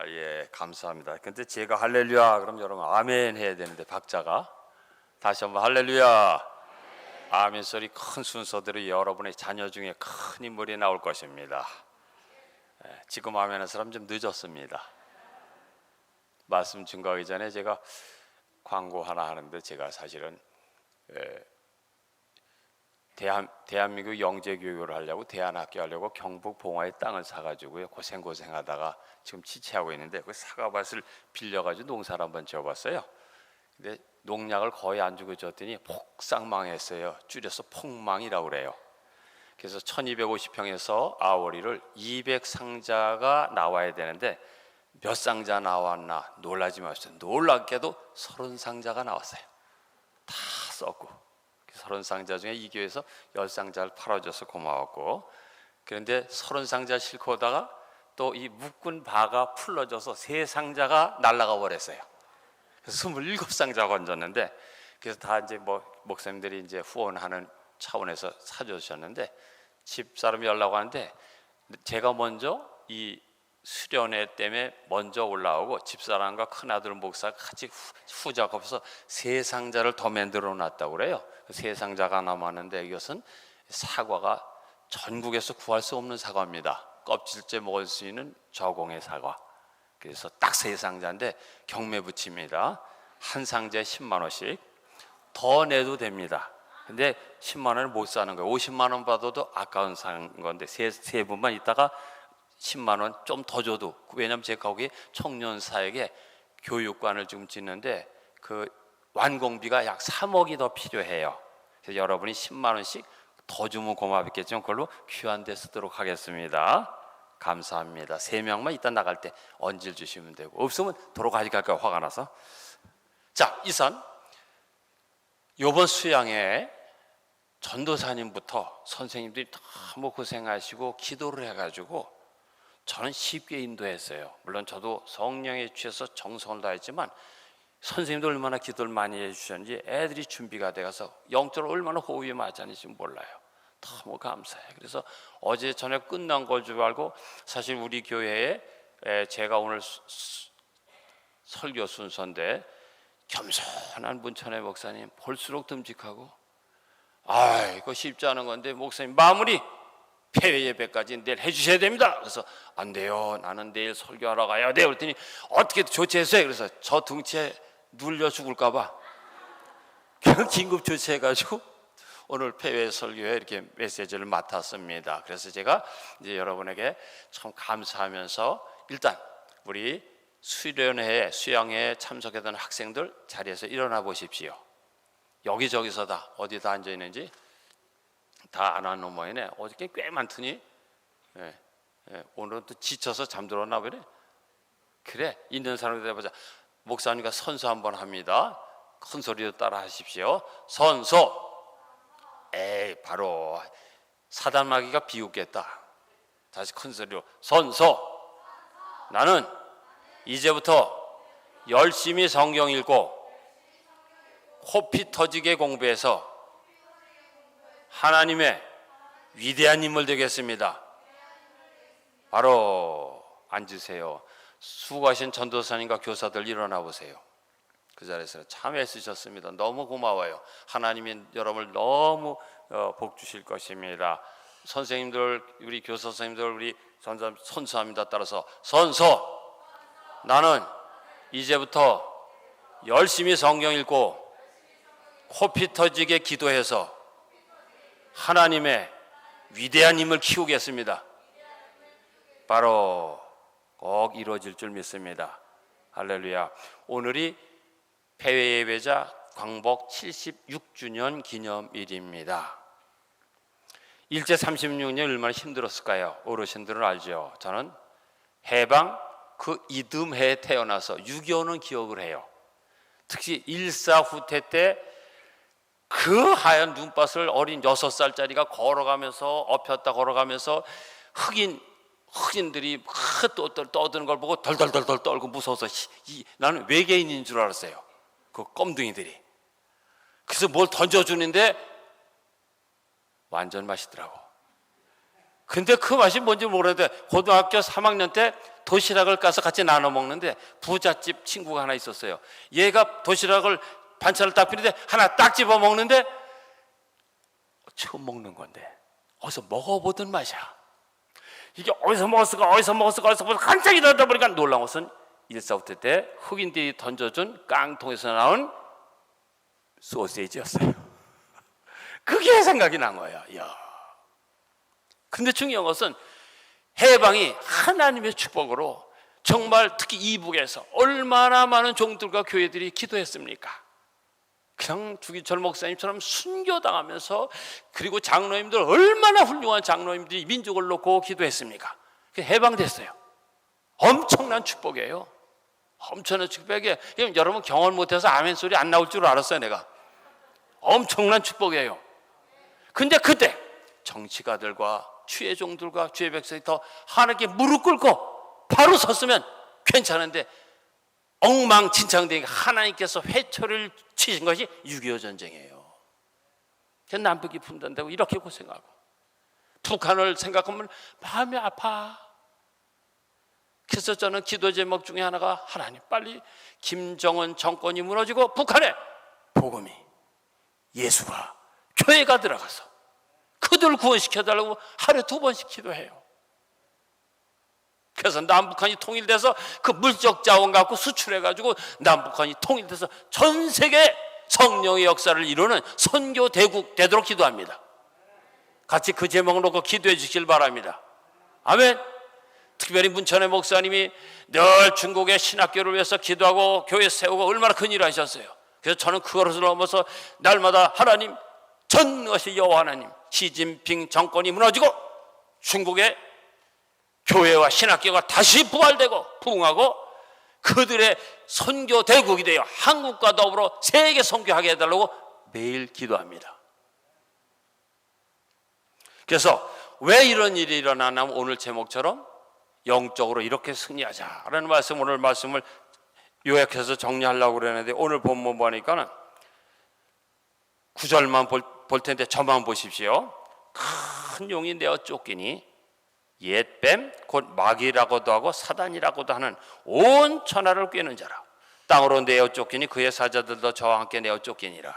예, 감사합니다. 근데 제가 할렐루야 그럼 여러분 아멘 해야 되는데 박자가 다시 한번 할렐루야 아멘 소리 큰 순서대로 여러분의 자녀 중에 큰 인물이 나올 것입니다. 지금 아멘하는 사람 좀 늦었습니다. 말씀 증거하기 전에 제가 광고 하나 하는데 제가 사실은 대한민국 영재교육을 하려고 대안학교 하려고 경북 봉화에 땅을 사가지고요 고생하다가 지금 지체하고 있는데 그 사과밭을 빌려가지고 농사를 한번 지어봤어요. 근데 농약을 거의 안 주고 줬더니 폭삭망했어요. 줄여서 폭망이라고 그래요. 그래서 1250평에서 아워리를 200상자가 나와야 되는데 몇 상자 나왔나 놀라지 마세요. 놀랍게도 30상자가 나왔어요. 다 썼고 30상자 중에 이 교회에서 10상자를 팔아줘서 고마웠고, 그런데 30상자 싣고 오다가 또 이 묶은 바가 풀러져서 3상자가 날아가 버렸어요. 그래서 27상자가 건졌는데, 그래서 다 이제 목사님들이 이제 후원하는 차원에서 사주셨는데, 집사람이 연락 왔는데 제가 먼저 이 수련회 때문에 먼저 올라오고 집사람과 큰아들 목사가 같이 후작업해서 3상자를 더 만들어 놨다고 그래요. 3상자가 남았는데 이것은 사과가 전국에서 구할 수 없는 사과입니다. 껍질째 먹을 수 있는 저공의 사과. 그래서 딱 3상자인데 경매 붙입니다. 한 상자에 10만 원씩 더 내도 됩니다. 근데 10만 원을 못 사는 거예요. 50만 원 받아도 아까운 산 건데 세 분만 있다가 10만 원 좀 더 줘도, 왜냐하면 제가 거기 청년 사역에 교육관을 지금 짓는데 그 완공비가 약 3억이 더 필요해요. 그래서 여러분이 10만 원씩 더 주면 고맙겠지만 그걸로 귀한 데 쓰도록 하겠습니다. 감사합니다. 3명만 이따 나갈 때 언질 주시면 되고, 없으면 도로 가져갈까요? 화가 나서. 자, 이산 이번 수양에 전도사님부터 선생님들이 너무 고생하시고 기도를 해가지고 저는 쉽게 인도했어요. 물론 저도 성령에 취해서 정성을 다했지만 선생님도 얼마나 기도를 많이 해주셨는지 애들이 준비가 돼가서 영적으로 얼마나 호흡이 맞았는지 몰라요. 너무 감사해요. 그래서 어제 저녁 끝난 걸 줄 알고, 사실 우리 교회에 제가 오늘 설교 순서인데 겸손한 문천의 목사님 볼수록 듬직하고, 이거 쉽지 않은 건데 목사님 마무리 폐회 예배까지 내일 해주셔야 됩니다. 그래서 안 돼요, 나는 내일 설교하러 가야 돼요. 그랬더니 어떻게 조치했어요? 그래서 저 등치에 눌려 죽을까 봐 그냥 긴급 조치해가지고 오늘 폐회 설교에 이렇게 메시지를 맡았습니다. 그래서 제가 이제 여러분에게 참 감사하면서, 일단 우리 수련회에 수양회에 참석했던 학생들 자리에서 일어나 보십시오. 여기저기서 다 어디다 앉아 있는지 다 안 하는 모양이네. 어저께 꽤 많더니 오늘은 또 지쳐서 잠들었나 보네. 그래, 있는 사람들 해보자. 목사님과 선서 한번 합니다. 큰 소리로 따라 하십시오. 선서. 바로 사단마귀가 비웃겠다. 다시 큰 소리로 선서. 나는 이제부터 열심히 성경 읽고 코피 터지게 공부해서 하나님의 위대한 인물 되겠습니다. 바로 앉으세요. 수고하신 전도사님과 교사들 일어나 보세요. 그 자리에서 참 애쓰셨습니다. 너무 고마워요. 하나님이 여러분을 너무 복 주실 것입니다. 선생님들, 우리 교사 선생님들, 우리 선서합니다. 따라서 선서. 나는 이제부터 열심히 성경 읽고 코피 터지게 기도해서 하나님의 위대한 힘을 키우겠습니다. 바로 꼭 이루어질 줄 믿습니다. 할렐루야. 오늘이 폐회 예배자 광복 76주년 기념일입니다. 일제 36년 얼마나 힘들었을까요? 어르신들은 알죠. 저는 해방 그 이듬해에 태어나서 6.25는 기억을 해요. 특히 일사후퇴 때 그 하얀 눈밭을 어린 6살짜리가 걸어가면서 엎혔다 걸어가면서 흑인들이 떠드는 걸 보고 덜덜덜덜 떨고 무서워서 나는 외계인인 줄 알았어요. 그 껌둥이들이. 그래서 뭘 던져주는데 완전 맛있더라고. 근데 그 맛이 뭔지 모르는데 고등학교 3학년 때 도시락을 까서 같이 나눠 먹는데 부잣집 친구가 하나 있었어요. 얘가 도시락을 반찬을 딱 비는데 하나 딱 집어 먹는데 처음 먹는 건데 어디서 먹어보던 맛이야. 이게 어디서 먹었을까 한참 기다리다 보니까 놀라운 것은 일사후퇴 때 흑인들이 던져준 깡통에서 나온 소세지였어요. 그게 생각이 난 거예요. 이야. 근데 중요한 것은 해방이 하나님의 축복으로 정말 특히 이북에서 얼마나 많은 종들과 교회들이 기도했습니까? 그냥 주기철 목사님처럼 순교당하면서, 그리고 장로님들 얼마나 훌륭한 장로님들이 민족을 놓고 기도했습니까? 해방됐어요. 엄청난 축복이에요. 엄청난 축복이에요. 여러분 경험 못해서 아멘 소리 안 나올 줄 알았어요. 내가 엄청난 축복이에요. 근데 그때 정치가들과 주의 종들과 주의 백성이 더 하나님께 무릎 꿇고 바로 섰으면 괜찮은데 엉망진창되니까 하나님께서 회초리를 치신 것이 6.25 전쟁이에요. 남북이 분단되고 이렇게 고생하고 북한을 생각하면 마음이 아파. 그래서 저는 기도 제목 중에 하나가 하나님 빨리 김정은 정권이 무너지고 북한에 복음이, 예수가, 교회가 들어가서 그들을 구원시켜달라고 하루에 2번씩 기도해요. 그래서 남북한이 통일돼서 그 물적 자원 갖고 수출해가지고 남북한이 통일돼서 전 세계 성령의 역사를 이루는 선교 대국 되도록 기도합니다. 같이 그 제목을 놓고 기도해 주시길 바랍니다. 아멘. 특별히 문천의 목사님이 늘 중국의 신학교를 위해서 기도하고 교회 세우고 얼마나 큰 일을 하셨어요. 그래서 저는 그것을 넘어서 날마다 하나님, 전능하신 여호와 하나님, 시진핑 정권이 무너지고 중국의 교회와 신학교가 다시 부활되고 부흥하고 그들의 선교 대국이 되어 한국과 더불어 세계 선교하게 해달라고 매일 기도합니다. 그래서 왜 이런 일이 일어나냐면 오늘 제목처럼 영적으로 이렇게 승리하자라는 말씀, 오늘 말씀을 요약해서 정리하려고 그러는데 오늘 본문 보니까는 9절만 볼 텐데 저만 보십시오. 큰 용이 내어 쫓기니 옛뱀 곧 마귀라고도 하고 사단이라고도 하는 온 천하를 꿰는 자라 땅으로 내어 쫓기니 그의 사자들도 저와 함께 내어 쫓기니라.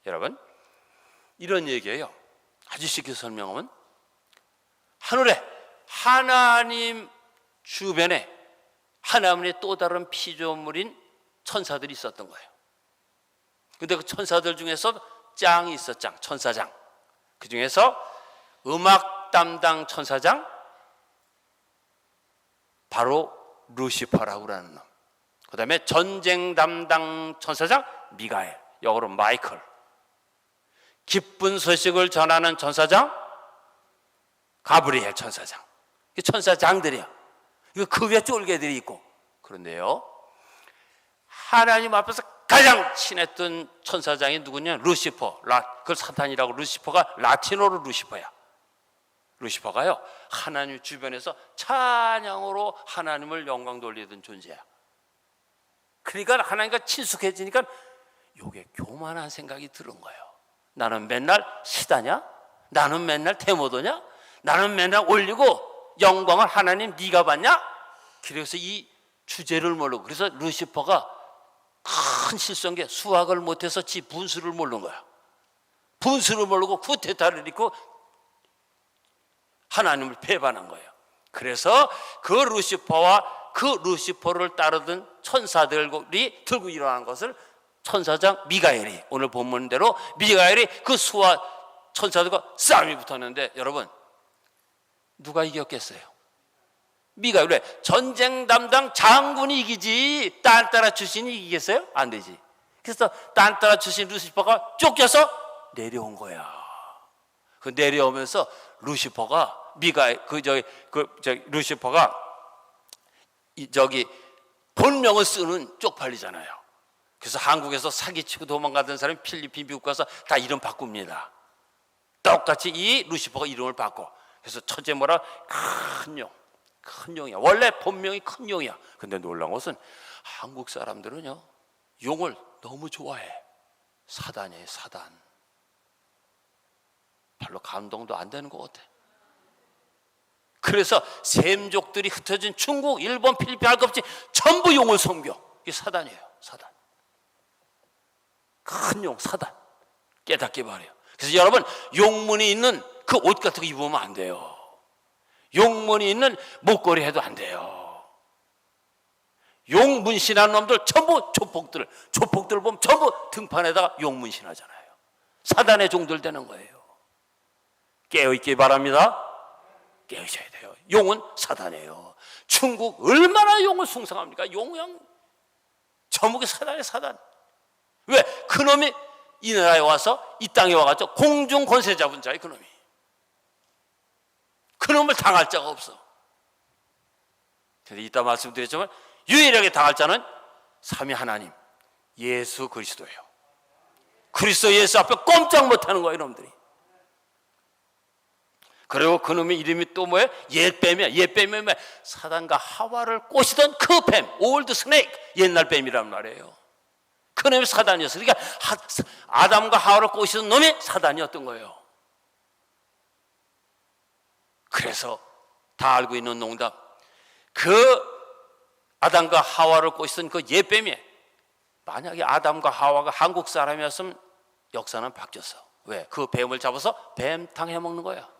여러분 이런 얘기예요. 아주 쉽게 설명하면 하늘에 하나님 주변에 하나님의 또 다른 피조물인 천사들이 있었던 거예요. 근데 그 천사들 중에서 짱이 있어. 짱, 천사장. 그 중에서 음악 담당 천사장 바로 루시퍼라고 하는 놈. 그 다음에 전쟁 담당 천사장 미가엘, 영어로 마이클. 기쁜 소식을 전하는 천사장 가브리엘 천사장. 천사장들이야. 이거 그 위에 쫄개들이 있고. 그런데요, 하나님 앞에서 가장 친했던 천사장이 누구냐? 루시퍼. 그걸 사탄이라고. 루시퍼가 라틴어로 루시퍼야. 루시퍼가요 하나님 주변에서 찬양으로 하나님을 영광 돌리던 존재야. 그러니까 하나님과 친숙해지니까 요게 교만한 생각이 드는 거예요. 나는 맨날 시다냐? 나는 맨날 데모도냐? 나는 맨날 올리고 영광을 하나님 네가 받냐? 그래서 이 주제를 모르고, 그래서 루시퍼가 큰 실수한 게 수학을 못해서 지 분수를 모르는 거야. 분수를 모르고 쿠데타를 일으키고 하나님을 배반한 거예요. 그래서 그 루시퍼와 그 루시퍼를 따르던 천사들이 들고 일어난 것을 천사장 미가엘이, 오늘 본문대로 미가엘이 그 수와 천사들과 싸움이 붙었는데, 여러분 누가 이겼겠어요? 미가엘. 왜? 전쟁 담당 장군이 이기지 딴따라 출신이 이기겠어요? 안 되지. 그래서 딴따라 출신 루시퍼가 쫓겨서 내려온 거야. 그 내려오면서 루시퍼가 루시퍼가 본명을 쓰는 쪽팔리잖아요. 그래서 한국에서 사기치고 도망가던 사람이 필리핀, 미국 가서 다 이름 바꿉니다. 똑같이 이 루시퍼가 이름을 바꿔. 그래서 첫째 뭐라? 큰 용이야. 원래 본명이 큰 용이야. 근데 놀라운 것은 한국 사람들은요 용을 너무 좋아해. 사단이에요, 사단. 별로 감동도 안 되는 것 같아. 그래서 샘족들이 흩어진 중국, 일본, 필리핀 할 것 없이 전부 용을 섬겨. 이게 사단이에요. 사단. 큰 용, 사단. 깨닫기 바래요. 그래서 여러분, 용문이 있는 그 옷 같은 거 입으면 안 돼요. 용문이 있는 목걸이 해도 안 돼요. 용 문신하는 놈들 전부 조폭들 보면 전부 등판에다가 용 문신하잖아요. 사단의 종들 되는 거예요. 깨어있기 바랍니다. 깨우셔야 돼요. 용은 사단이에요. 중국 얼마나 용을 숭상합니까? 용양 전국이 사단이에요. 사단. 왜? 그놈이 이 나라에 와서 이 땅에 와가지고 공중 권세 잡은 자예요. 그놈이. 그놈을 당할 자가 없어. 그런데 이따 말씀드렸지만 유일하게 당할 자는 삼위 하나님 예수 그리스도예요. 그리스도 예수 앞에 꼼짝 못하는 거예요. 이놈들이. 그리고 그놈의 이름이 또 뭐예요? 옛뱀이야. 옛뱀이 뭐야? 사단과 하와를 꼬시던 그 뱀, 올드 스네이크, 옛날 뱀이란 말이에요. 그놈이 사단이었어요. 그러니까 아담과 하와를 꼬시던 놈이 사단이었던 거예요. 그래서 다 알고 있는 농담, 그 아담과 하와를 꼬시던 그 옛뱀이 만약에 아담과 하와가 한국 사람이었으면 역사는 바뀌었어. 왜? 그 뱀을 잡아서 뱀탕 해먹는 거야.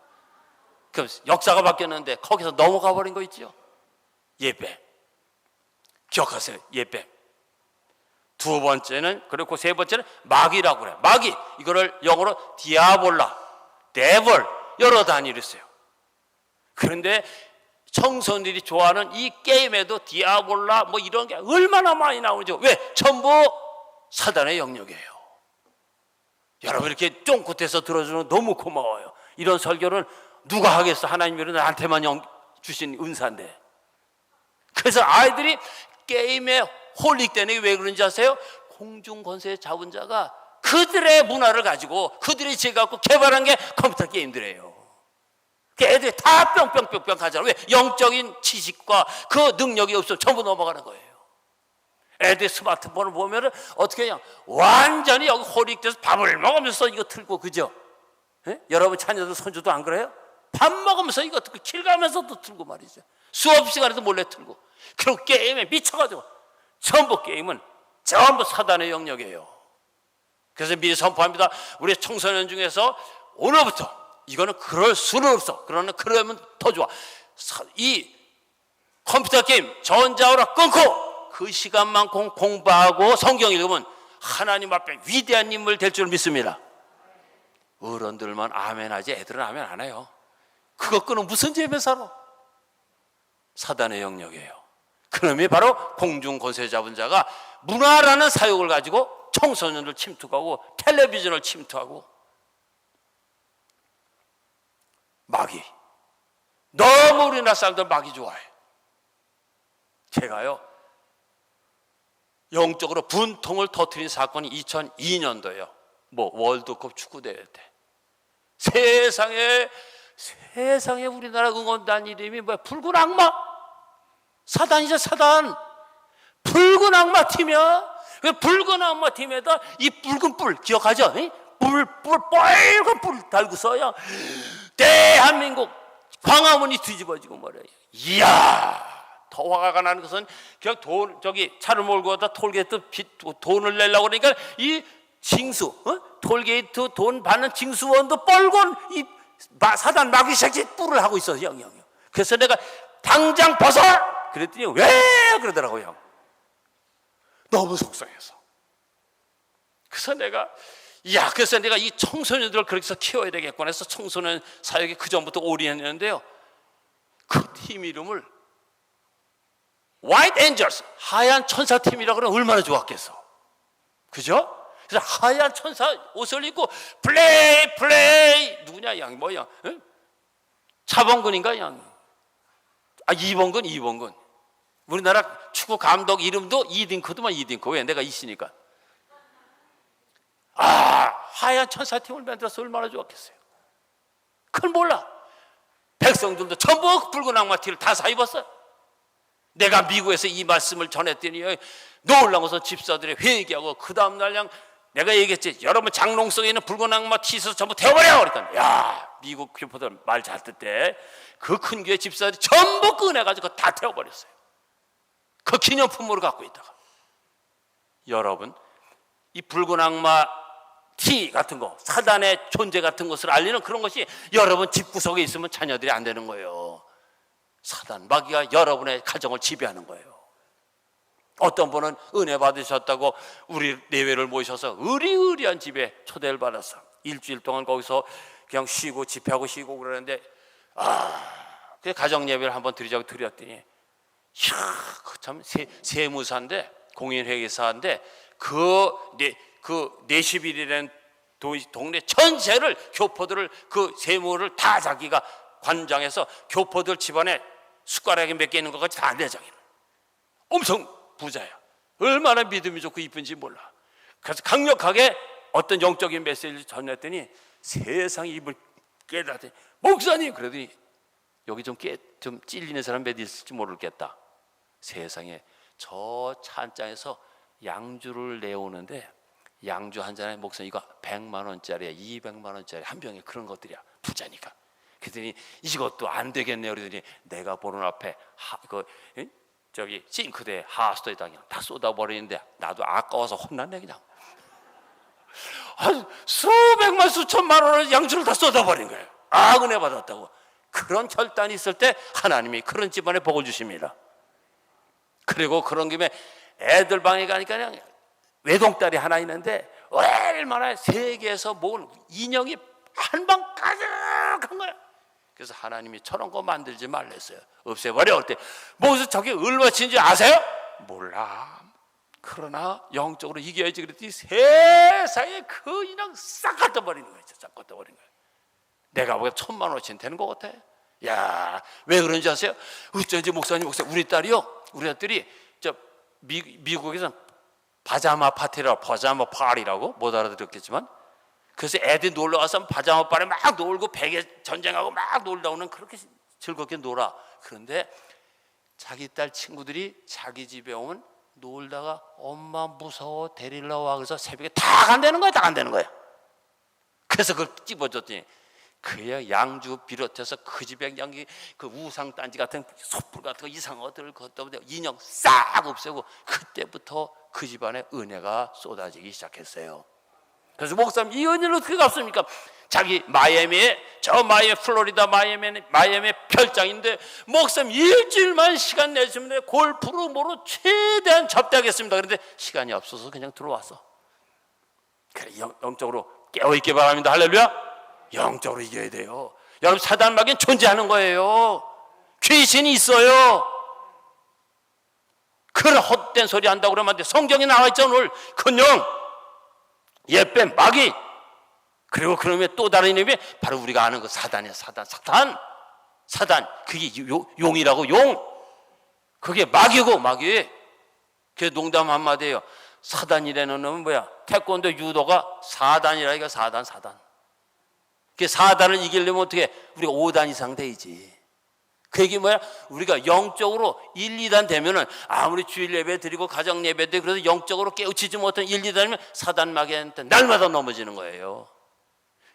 그럼 역사가 바뀌었는데 거기서 넘어가 버린 거 있죠. 옛뱀. 기억하세요. 옛뱀. 두 번째는, 그리고 세 번째는 마귀라고 그래요. 마귀. 이거를 영어로 디아볼라, 데벌, 여러 단위로 써요. 그런데 청소년들이 좋아하는 이 게임에도 디아볼라 뭐 이런 게 얼마나 많이 나오죠. 왜? 전부 사단의 영역이에요. 여러분 이렇게 쫑긋해서 들어주는 너무 고마워요. 이런 설교를 누가 하겠어? 하나님이 나한테만 주신 은사인데. 그래서 아이들이 게임에 홀릭되는 게 왜 그런지 아세요? 공중 권세 잡은 자가 그들의 문화를 가지고 그들이 제가 개발한 게 컴퓨터 게임들이에요. 애들이 다 뿅뿅뿅뿅 가잖아요. 왜? 영적인 지식과 그 능력이 없으면 전부 넘어가는 거예요. 애들이 스마트폰을 보면 어떻게 해요? 완전히 여기 홀릭돼서 밥을 먹으면서 이거 틀고, 그죠? 예? 여러분 자녀들 손주도 안 그래요? 밥 먹으면서 이거 틀고 길 가면서도 틀고 말이죠. 수업 시간에도 몰래 틀고. 그리고 게임에 미쳐가지고 전부 게임은 전부 사단의 영역이에요. 그래서 미리 선포합니다. 우리 청소년 중에서 오늘부터 이거는 그럴 수는 없어. 그러나 그러면 더 좋아. 이 컴퓨터 게임 전자오락 끊고 그 시간만큼 공부하고 성경 읽으면 하나님 앞에 위대한 인물 될 줄 믿습니다. 어른들만 아멘 하지 애들은 아멘 안 해요. 그거 끊으면 무슨 재미 살아? 사단의 영역이에요. 그놈이 바로 공중 권세 잡은 자가 문화라는 사욕을 가지고 청소년을 침투하고 텔레비전을 침투하고. 마귀. 너무 우리나라 사람들 마귀 좋아해. 제가요 영적으로 분통을 터뜨린 사건이 2002년도예요. 뭐 월드컵 축구대회 때 세상에 우리나라 응원단 이름이 뭐야? 붉은 악마. 사단이죠. 사단. 붉은 악마 팀이야. 그 붉은 악마 팀에다 이 붉은 뿔 기억하죠? 빨간 뿔 달고서요 대한민국 광화문이 뒤집어지고 말이에요. 이야, 더 화가 나는 것은 그냥 차를 몰고 가다 톨게이트 돈을 내려고 그러니까 이 징수, 톨게이트 돈 받는 징수원도 뻘건 이 사단 마귀 새끼 뿔을 하고 있어. 그래서 내가 당장 벗어! 그랬더니 왜 그러더라고요. 너무 속상해서. 그래서 내가 이 청소년들을 그렇게 해서 키워야 되겠구나 해서 청소년 사역에 그전부터 올인했는데요. 그 팀 이름을 White Angels, 하얀 천사 팀이라고 그러면 얼마나 좋았겠어. 그죠? 그래서 하얀 천사 옷을 입고 플레이 누구냐 양 뭐야? 응? 차범근인가 양? 이범근. 우리나라 축구 감독 이름도 이딩크도만 이딩크. 왜? 내가 이씨니까. 하얀 천사팀을 만들어서 얼마나 좋았겠어요. 그걸 몰라. 백성들도 전부 붉은 악마 티를 다 사입었어요. 내가 미국에서 이 말씀을 전했더니 놀라워서 집사들이 회개하고 그 다음날 그냥 내가 얘기했지, 여러분 장롱 속에 있는 붉은 악마 티셔츠 전부 태워버려. 그러니까 야, 미국 교포들 말 잘 듣대. 그 큰 교회 집사들이 전부 꺼내가지고 다 태워버렸어요. 그 기념품으로 갖고 있다가. 여러분, 이 붉은 악마 티 같은 거, 사단의 존재 같은 것을 알리는 그런 것이 여러분 집구석에 있으면 자녀들이 안 되는 거예요. 사단, 마귀가 여러분의 가정을 지배하는 거예요. 어떤 분은 은혜 받으셨다고 우리 내외를 모셔서 의리의리한 집에 초대를 받았어. 일주일 동안 거기서 그냥 쉬고 집회하고 쉬고 그러는데, 그 가정 예배를 한번 드리자고 드렸더니, 참 세무사인데, 공인회계사인데, 그 네시빌이라는 동네 전체를, 교포들을, 그 세무를 다 자기가 관장해서 교포들 집안에 숟가락에 몇 개 있는 것까지 다 내장해. 엄청 부자야. 얼마나 믿음이 좋고 이쁜지 몰라. 그래서 강력하게 어떤 영적인 메시지를 전했더니 세상에 입을 깨닫더니, 목사님! 그러더니 여기 좀 찔리는 사람 몇 있을지 모르겠다. 세상에 저 찬장에서 양주를 내오는데, 양주 한 잔에 목사님 이거 100만 원짜리야, 200만 원짜리 한 병에 그런 것들이야. 부자니까. 그랬더니 이것도 안 되겠네요. 그러더니 내가 보는 앞에 저기 싱크대에 하수도에다 그냥 다 쏟아버리는데 나도 아까워서 혼났네 그냥. 수백만 수천만 원을 양주를 다 쏟아버린 거예요. 은혜 받았다고. 그런 결단이 있을 때 하나님이 그런 집안에 복을 주십니다. 그리고 그런 김에 애들 방에 가니까 그냥 외동딸이 하나 있는데 얼마나 세계에서 모은 인형이 한 방 가득한 거야. 그래서 하나님이 저런 거 만들지 말랬어요. 없애버려. 그럴 때 무슨 저게 얼마치인지 아세요? 몰라. 그러나 영적으로 이겨야지 그랬더니 세상에 그 인형 싹 갖다 버리는 거예요. 싹 갖다 버리는 거예요. 내가 보기엔 1,000만 원어치는 되는 것 같아. 야, 왜 그런지 아세요? 어쩐지 목사님, 우리 딸이요. 우리 아들이 미국에서 파자마 파리라고 못 알아들었겠지만, 그래서 애들이 놀러 가서 파자마 파리 막 놀고 베개 전쟁하고 막 놀다 오는, 그렇게 즐겁게 놀아. 그런데 자기 딸 친구들이 자기 집에 오면 놀다가 엄마 무서워 데리러 와. 그래서 새벽에 다 간다는 거야. 다 간다는 거야. 그래서 그걸 찝어줬더니 그야 양주 비롯해서 그 집에 양기 그 우상 단지 같은 촛불 같은 거 이상한 것들을 걷다 보니 인형 싹 없애고, 그때부터 그 집안에 은혜가 쏟아지기 시작했어요. 그래서 목사님, 이 은혜는 어떻게 갚습니까? 자기 플로리다 마이애미의 별장인데, 목사님 일주일만 시간 내주면 골프로 뭐로 최대한 접대하겠습니다. 그런데 시간이 없어서 그냥 들어왔어. 그래, 영적으로 깨어있기 바랍니다. 할렐루야. 영적으로 이겨야 돼요. 여러분, 사단 마귀는 존재하는 거예요. 귀신이 있어요. 그런 헛된 소리 한다고 그러면 안 돼. 성경에 나와 있잖아. 오늘 큰영, 옛뱀, 마귀, 그리고 그러면 또 다른 이름이 바로 우리가 아는 그 사단이야. 사단. 그게 용이라고. 용. 그게 마귀고. 마귀. 그게 농담 한마디예요. 사단이라는 놈은 뭐야? 태권도 유도가 사단이라니까. 사단. 그 사단을 이기려면 어떻게? 우리가 5단 이상 돼야지. 그 얘기 뭐야? 우리가 영적으로 1, 2단 되면은, 아무리 주일 예배 드리고 가정 예배 드리고 그래서 영적으로 깨우치지 못한 1, 2단이면 사단 마귀한테 날마다 넘어지는 거예요.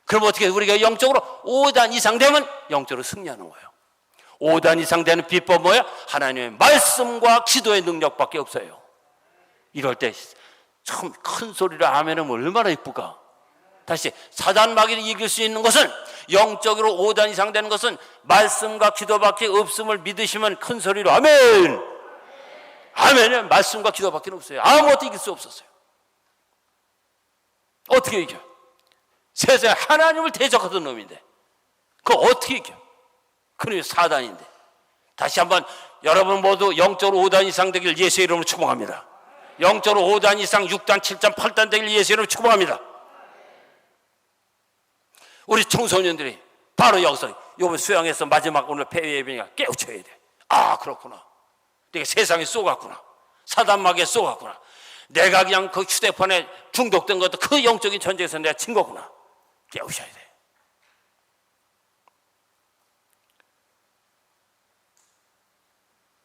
그럼 어떻게? 우리가 영적으로 5단 이상 되면 영적으로 승리하는 거예요. 5단 이상 되는 비법 뭐야? 하나님의 말씀과 기도의 능력밖에 없어요. 이럴 때 참 큰 소리로 아멘하면 얼마나 이쁘까? 다시, 사단 마귀를 이길 수 있는 것은, 영적으로 5단 이상 되는 것은 말씀과 기도밖에 없음을 믿으시면 큰 소리로 아멘. 아멘은 말씀과 기도밖에 없어요. 아무것도 이길 수 없었어요. 어떻게 이겨? 세상에 하나님을 대적하던 놈인데 그거 어떻게 이겨? 그놈이 사단인데. 다시 한번 여러분 모두 영적으로 5단 이상 되길 예수의 이름으로 축복합니다. 영적으로 5단 이상 6단 7단 8단 되길 예수의 이름으로 축복합니다. 우리 청소년들이 바로 여기서 이번 수양에서 마지막 오늘 폐회 예배니까 깨우쳐야 돼. 그렇구나. 내가 세상에 쏘갔구나. 사단 마귀에 쏘갔구나. 내가 그냥 그 휴대폰에 중독된 것도 그 영적인 전쟁에서 내가 친 거구나. 깨우셔야 돼.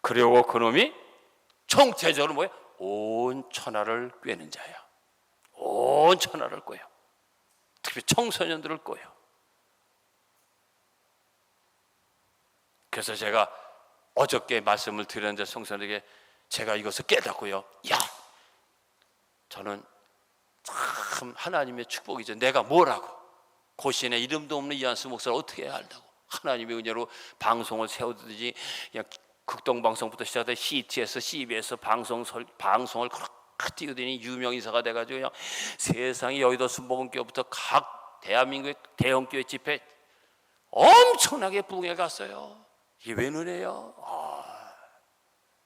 그리고 그놈이 총체적으로 뭐야? 온 천하를 꿰는 자야. 온 천하를 꼬여. 특히 청소년들을 꼬여. 그래서 제가 어저께 말씀을 드렸는데 청소년에게 제가 이것을 깨닫고요. 야, 저는 참 하나님의 축복이죠. 내가 뭘 하고 고신에 이름도 없는 이한수 목사를 어떻게 해야 한다고. 하나님의 은혜로 방송을 세우듯이 그냥 극동방송부터 시작해 CTS, CBS 방송을 그렇게 뛰어다니 유명인사가 돼가지고 그냥 세상에 여의도 순복음교회부터 각 대한민국의 대형교회 집회 엄청나게 부흥해 갔어요. 이게 왜 은혜예요?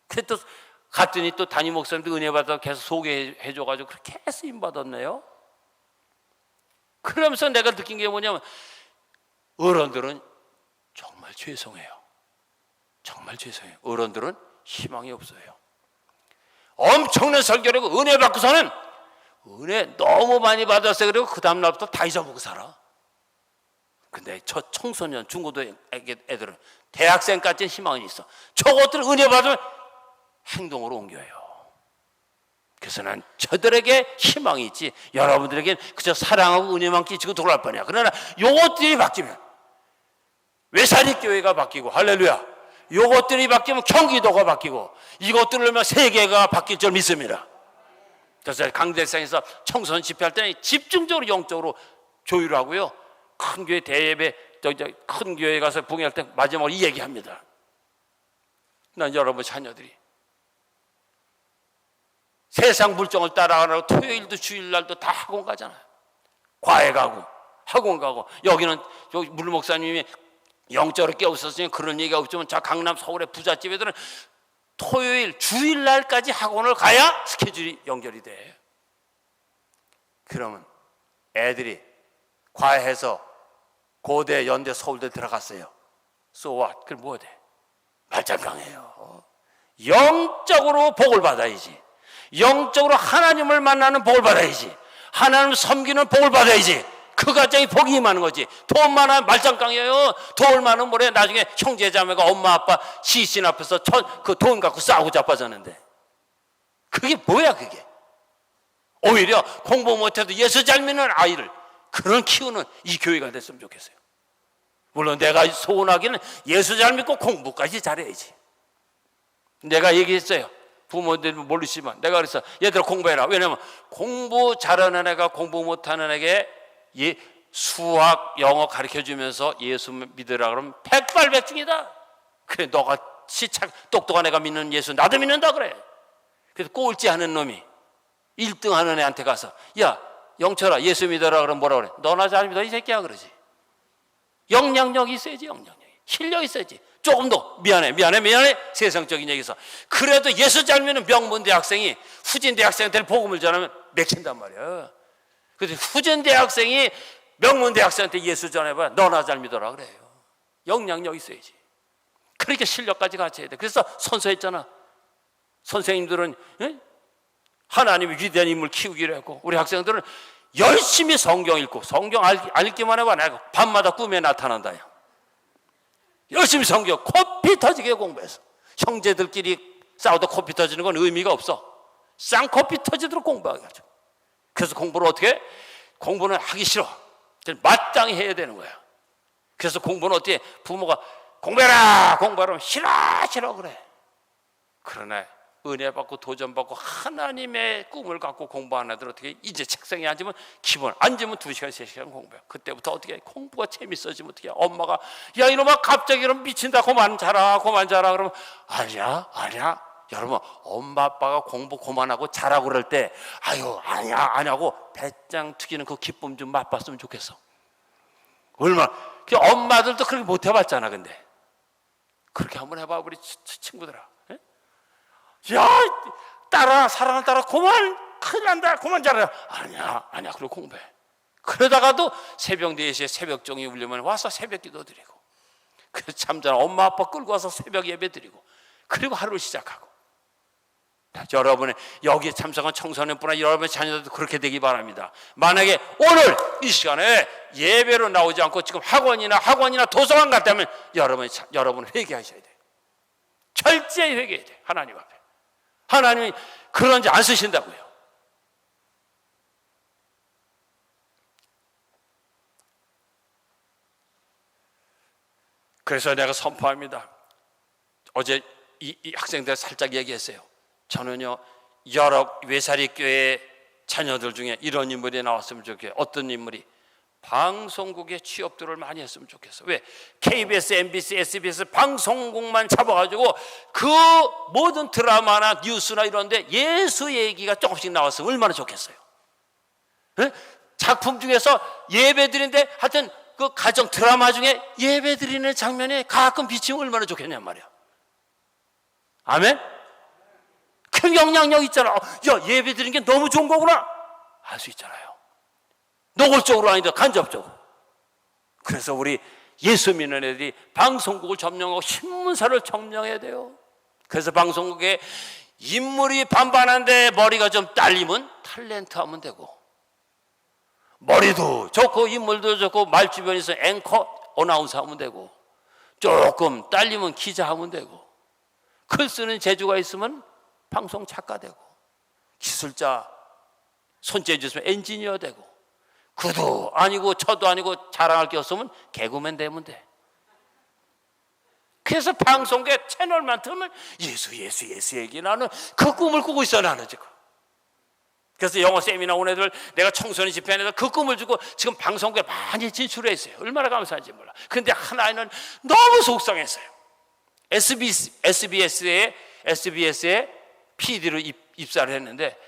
그래 또 갔더니 또 담임 목사님도 은혜 받아서 계속 소개해줘가지고 그렇게 쓰임 받았네요. 그러면서 내가 느낀 게 뭐냐면 어른들은 정말 죄송해요. 정말 죄송해요. 어른들은 희망이 없어요. 엄청난 설교를 하고 은혜 받고서는 은혜 너무 많이 받았어요. 그리고 그 다음날부터 다 잊어먹고 살아. 근데 저 청소년 중고등 애들은 대학생까지는 희망이 있어. 저것들은 은혜 받으면 행동으로 옮겨요. 그래서 난 저들에게 희망이 있지 여러분들에게는 그저 사랑하고 은혜만 끼치고 돌아갈 뻔이야. 그러나 요것들이 바뀌면 외사립교회가 바뀌고 할렐루야, 요것들이 바뀌면 경기도가 바뀌고 이것들을 하면 세계가 바뀔 줄 믿습니다. 그래서 강대상에서 청소년 집회할 때는 집중적으로 영적으로 조율하고요, 큰 교회 대예배 큰 교회 가서 부흥할 때 마지막으로 이 얘기합니다. 난 여러분 자녀들이 세상 물정을 따라가라고 토요일도 주일날도 다 학원 가잖아요. 과외 가고 학원 가고. 여기는 물 목사님이 영적으로 깨우쳤으니 그런 얘기가 없지만 자 강남 서울의 부잣집 애들은 토요일 주일날까지 학원을 가야 스케줄이 연결이 돼. 그러면 애들이 과외해서 고대 연대 서울대 들어갔어요. So what? 그럼 뭐 돼? 말짱강해요. 영적으로 복을 받아야지. 영적으로 하나님을 만나는 복을 받아야지. 하나님을 섬기는 복을 받아야지. 그 가정이 복이 임하는 거지. 돈 많아 말짱강해요. 돈 많으면 뭐래? 나중에 형제자매가 엄마 아빠 시신 앞에서 그 돈 갖고 싸우고 자빠졌는데 그게 뭐야 그게. 오히려 공부 못해도 예수 잘 믿는 아이를 그런 키우는 이 교회가 됐으면 좋겠어요. 물론 내가 소원하기는 예수 잘 믿고 공부까지 잘해야지. 내가 얘기했어요. 부모들은 모르시지만 내가 그래서 얘들아 공부해라. 왜냐면 공부 잘하는 애가 공부 못하는 애에게 수학 영어 가르쳐주면서 예수 믿으라 그러면 백발백중이다. 그래 너가 똑똑한 애가 믿는 예수 나도 믿는다 그래. 그래서 꼴찌하는 놈이 1등 하는 애한테 가서 야 영철아 예수 믿어라 그러면 뭐라 그래? 너나 잘 믿어 이 새끼야 그러지. 영향력이 있어야지. 영향력이 실력이 있어야지. 조금 더 미안해 세상적인 얘기에서 그래도 예수 잘 믿는 명문 대학생이 후진 대학생한테 복음을 전하면 맥힌단 말이야. 그래서 후진 대학생이 명문 대학생한테 예수 전해봐 너나 잘 믿어라 그래요. 영향력 있어야지. 그렇게 실력까지 같이 해야 돼. 그래서 선서했잖아. 선생님들은 하나님이 위대한 인물 키우기로 했고 우리 학생들은 열심히 성경 읽고 성경 읽기만 해봐. 내가 밤마다 꿈에 나타난다. 열심히 성경 코피 터지게 공부해서 형제들끼리 싸우다 코피 터지는 건 의미가 없어. 쌍코피 터지도록 공부하게. 그래서 공부를 어떻게 해? 공부는 하기 싫어. 마땅히 해야 되는 거야. 그래서 공부는 어떻게 해? 부모가 공부해라 싫어 그래. 그러나 은혜 받고 도전 받고 하나님의 꿈을 갖고 공부하는 애들 어떻게 이제 책상에 앉으면 기본 앉으면 2시간 3시간 공부해. 그때부터 어떻게 해? 공부가 재밌어지면 어떻게 해? 엄마가 야 이놈아 갑자기 그럼 미친다 그만 자라 그러면 아니야 여러분 엄마 아빠가 공부 그만하고 자라고 그럴 때 아유 아니야고 배짱 튀기는 그 기쁨 좀 맛봤으면 좋겠어. 얼마나 엄마들도 그렇게 못 해봤잖아. 근데 그렇게 한번 해봐 우리 친구들아. 야 사랑하는 딸아 그만 큰일 난다 그만 자라. 아니야 그리고 공부해. 그러다가도 새벽 4시에 새벽종이 울리면 와서 새벽 기도 드리고 그래서 참잖아 엄마 아빠 끌고 와서 새벽 예배 드리고 그리고 하루를 시작하고. 여러분의 여기에 참석한 청소년뿐만 여러분의 자녀들도 그렇게 되기 바랍니다. 만약에 오늘 이 시간에 예배로 나오지 않고 지금 학원이나 도서관 갔다면 여러분은 회개하셔야 돼요. 철저히 회개해야 돼요. 하나님 앞에. 하나님이 그런지 안 쓰신다고요. 그래서 내가 선포합니다. 어제 이 학생들 살짝 얘기했어요. 저는요, 여러 외사리 교회 자녀들 중에 이런 인물이 나왔으면 좋겠어요. 어떤 인물이? 방송국의 취업들을 많이 했으면 좋겠어. 왜? KBS, MBC, SBS 방송국만 잡아가지고 그 모든 드라마나 뉴스나 이런데 예수 얘기가 조금씩 나왔으면 얼마나 좋겠어요. 네? 작품 중에서 예배드리는데 하여튼 그 가정 드라마 중에 예배드리는 장면에 가끔 비치면 얼마나 좋겠냔 말이야. 아멘? 큰 영향력 있잖아. 야, 예배드리는 게 너무 좋은 거구나 알 수 있잖아요. 노골적으로 아니다, 간접적으로. 그래서 우리 예수 믿는 애들이 방송국을 점령하고 신문사를 점령해야 돼요. 그래서 방송국에 인물이 반반한데 머리가 좀 딸리면 탤런트 하면 되고, 머리도 좋고 인물도 좋고 말주변에 있어 앵커, 어나운서 하면 되고, 조금 딸리면 기자 하면 되고, 글 쓰는 재주가 있으면 방송 작가 되고, 기술자 손재주 있으면 엔지니어 되고, 구도 아니고 처도 아니고 자랑할 게 없으면 개그맨 되면 돼. 그래서 방송계 채널만 틀면 예수 얘기, 나는 그 꿈을 꾸고 있어. 나는 지금. 그래서 영어 세미나 온 애들, 내가 청소년 집회에서 그 꿈을 주고 지금 방송국에 많이 진출해 있어요. 얼마나 감사한지 몰라. 근데 하나는 너무 속상했어요. SBS에 PD로 입사를 했는데,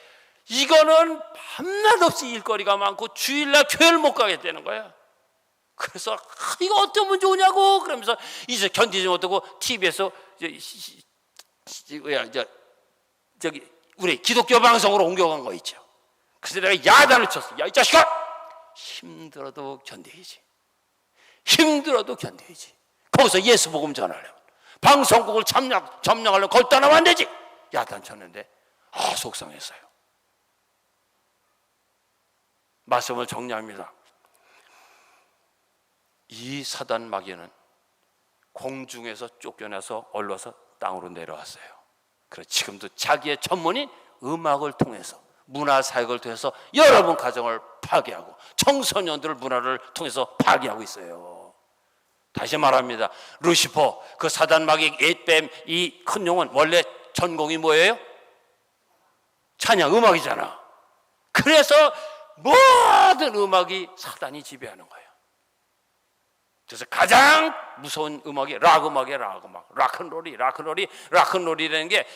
이거는 밤낮 없이 일거리가 많고 주일날 교회를 못 가겠다는 거야. 그래서 이거 어쩌면 좋으냐고 그러면서 이제 견디지 못하고 TV에서 저기 우리 기독교 방송으로 옮겨간 거 있죠. 그래서 내가 야단을 쳤어. 야, 이 자식아! 힘들어도 견뎌야지. 힘들어도 견뎌야지. 거기서 예수 복음 전하려면, 방송국을 점령하려면 거기 떠나면 안 되지. 야단 쳤는데 속상했어요. 말씀을 정리합니다. 이 사단 마귀는 공중에서 쫓겨나서 얼러서 땅으로 내려왔어요. 그래서 지금도 자기의 전문인 음악을 통해서, 문화사역을 통해서 여러분 가정을 파괴하고 청소년들 문화를 통해서 파괴하고 있어요. 다시 말합니다. 루시퍼, 그 사단 마귀 옛뱀, 이 큰 용은 원래 전공이 뭐예요? 찬양, 음악이잖아. 그래서 모든 음악이 사단이 지배하는 거예요. 그래서 가장 무서운 음악이 락 음악이에요. 락 음악. 락큰롤이라는 게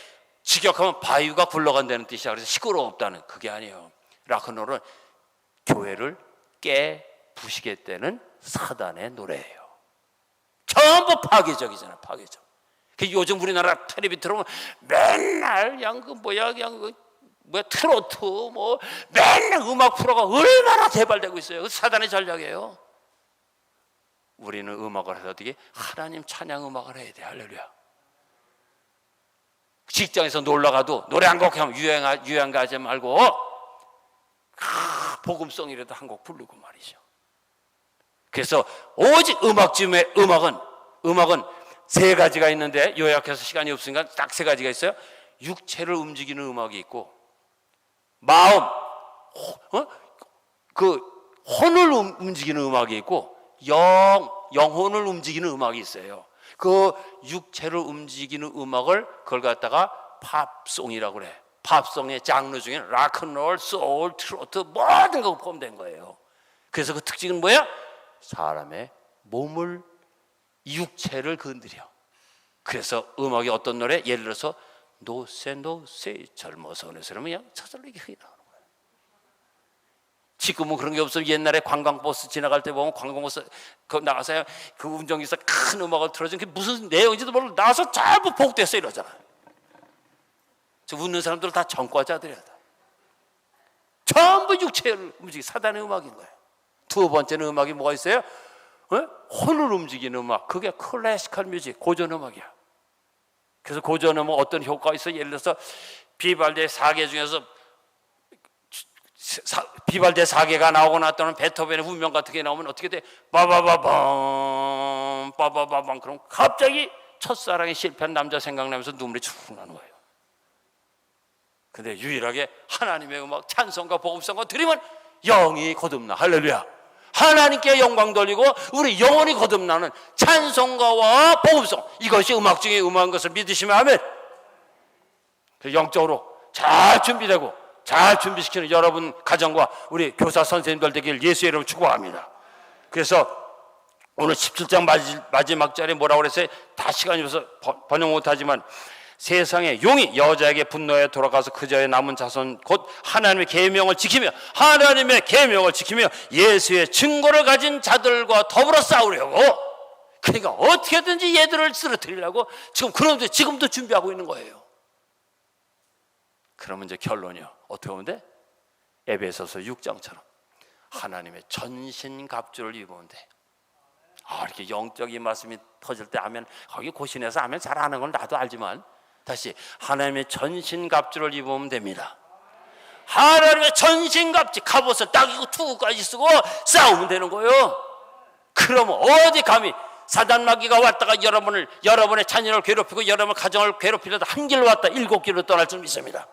직역하면 바위가 굴러간다는 뜻이야. 그래서 시끄럽다는, 그게 아니에요. 락큰롤은 교회를 깨부시겠다는 사단의 노래예요. 전부 파괴적이잖아, 파괴적. 요즘 우리나라 텔레비 틀어보면 맨날 트로트 맨날 음악 프로가 얼마나 개발되고 있어요. 그 사단의 전략이에요. 우리는 음악을 해서 어떻게 하나님 찬양 음악을 해야 돼. 할렐루야. 직장에서 놀러 가도 노래 한 곡 하면 유행 가지 말고 복음송이라도 한 곡 부르고 말이죠. 그래서 오직 음악은 세 가지가 있는데, 요약해서 시간이 없으니까 딱 세 가지가 있어요. 육체를 움직이는 음악이 있고, 마음, 그 혼을 움직이는 음악이 있고, 영혼을 움직이는 음악이 있어요. 그 육체를 움직이는 음악을 그걸 갖다가 팝송이라고 그래. 팝송의 장르 중에 락큰롤, 소울, 트로트 모든 거 포함된 거예요. 그래서 그 특징은 뭐야? 사람의 몸을, 육체를 건드려. 그래서 음악이 어떤 노래? 예를 들어서 노세 젊어서 어느 사람은 그냥 저절로 이게 나오는 거예요. 지금은 그런 게 없어요. 옛날에 관광버스 지나갈 때 보면 관광버스 나가서 그 운전기사 큰 음악을 틀어준 게 무슨 내용인지도 모르고 나와서 전부 복됐어 이러잖아요. 저 웃는 사람들은 다 전과자들이야. 전부 육체를 움직이는 사단의 음악인 거예요. 두 번째는 음악이 뭐가 있어요? 혼을 움직이는 음악. 그게 클래시컬 뮤직, 고전 음악이야. 그래서 고전 음악 어떤 효과가 있어? 예를 들어서 비발디의 사계 중에서 비발디의 사계가 나오고 났다는 베토벤의 운명 같은 게 나오면 어떻게 돼? 빠바바밤 그럼 갑자기 첫사랑에 실패한 남자 생각나면서 눈물이 축 나는 거예요. 근데 유일하게 하나님의 음악, 찬송과 복음성과 들으면 영이 거듭나. 할렐루야. 하나님께 영광 돌리고 우리 영혼이 거듭나는 찬송가와 복음송, 이것이 음악 중에 음악인 것을 믿으시면 아멘. 영적으로 잘 준비되고 잘 준비시키는 여러분 가정과 우리 교사 선생님들 되길 예수의 이름으로 축복합니다. 그래서 오늘 17장 마지막 절에 뭐라고 그랬어요? 다 시간이 없어서 번역 못하지만, 세상의 용이 여자에게 분노에 돌아가서 그저의 남은 자손 곧 하나님의 계명을 지키며 예수의 증거를 가진 자들과 더불어 싸우려고, 그러니까 어떻게든지 얘들을 쓰러뜨리려고 지금도 준비하고 있는 거예요. 그러면 이제 결론이요, 어떻게 보면 돼? 에베소서 6장처럼 하나님의 전신갑주를 입으면 돼. 이렇게 영적인 말씀이 터질 때 하면, 거기 고신해서 하면 잘하는 건 나도 알지만, 다시 하나님의 전신갑주를 입으면 됩니다. 하나님의 전신갑주, 갑옷을 딱 입고 투구까지 쓰고 싸우면 되는 거예요. 그러면 어디 감히 사단 마귀가 왔다가 여러분의 자녀를 괴롭히고 여러분의 가정을 괴롭히려다 한 길로 왔다 7길로 떠날 줄 믿습니다.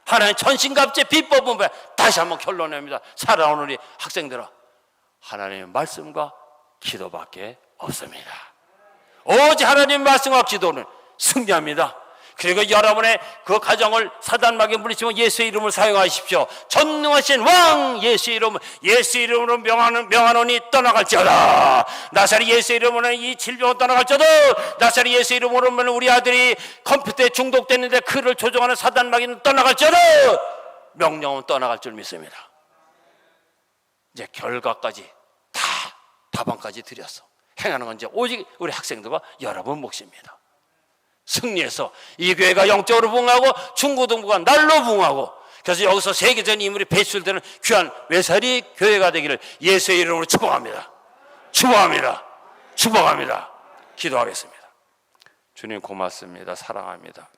하나님의 전신갑주의 비법은 뭐야? 다시 한번 결론냅니다. 살아온 우리 학생들아, 하나님의 말씀과 기도밖에 없습니다. 오직 하나님의 말씀과 기도는 승리합니다. 그리고 여러분의 그 가정을 사단 마귀에 물리치면 예수의 이름을 사용하십시오. 전능하신 왕 예수의 이름으로 명하노니 떠나갈지어다. 나사렛 예수의 이름으로 이 질병은 떠나갈지어다. 나사렛 예수의 이름으로 우리 아들이 컴퓨터에 중독됐는데 그를 조종하는 사단 마귀는 떠나갈지어다. 명령은 떠나갈 줄 믿습니다. 이제 결과까지 다 답안까지 드렸어. 행하는 건 이제 오직 우리 학생들과 여러분 몫입니다. 승리해서 이 교회가 영적으로 부흥하고 중고등부가 날로 부흥하고, 그래서 여기서 세계적인 인물이 배출되는 귀한 외사리 교회가 되기를 예수의 이름으로 축복합니다. 축복합니다. 기도하겠습니다. 주님 고맙습니다. 사랑합니다.